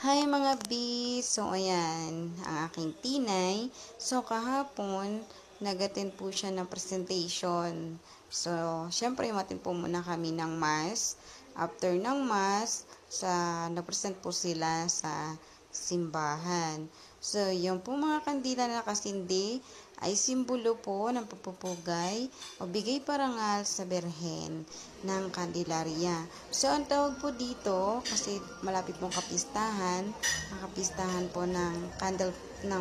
Hi mga bis! So ayan, ang aking tinay. So kahapon, nag-attend po siya ng presentation. So, syempre, matin po muna kami ng mass. After ng mass, nag-present po sila sa simbahan. So, yung po mga kandila na nakasindi ay simbolo po ng pagpupugay o bigay parangal sa Berhen ng Kandilarya. So, ang tawag po dito, kasi malapit pong kapistahan, ang kapistahan po ng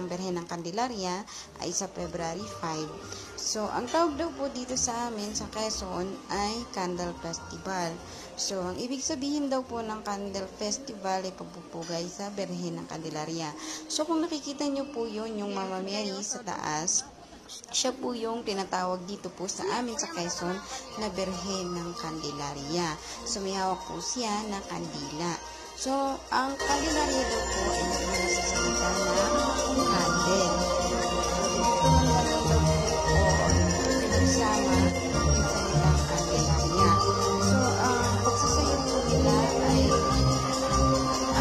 Berhen ng Kandilarya ay sa February 5. So, ang tawag daw po dito sa amin sa Quezon ay Candle Festival. So, ang ibig sabihin daw po ng Candle Festival ay pagpupugay sa Berhen ng Candelaria. So, kung nakikita nyo po yun, yung Mama Mary sa taas, siya po yung tinatawag dito po sa amin sa Quezon na Berhen ng Candelaria. So, may hawak po siya na kandila. So, ang Candelaria daw po ay nagsasalita ng candle. Dito naman daw po nagsama yung salitang Candelaria. So, ang pagsasayaw nila ay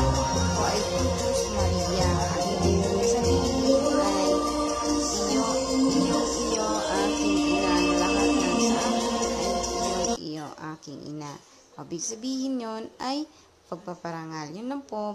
po ay Putus Maria. Ang ibig sabihin ay iyo, aking ina. Lahat ng sa akin ay iyo, aking ina. Ang ibig sabihin yun ay pagpaparangal. Yun lang po.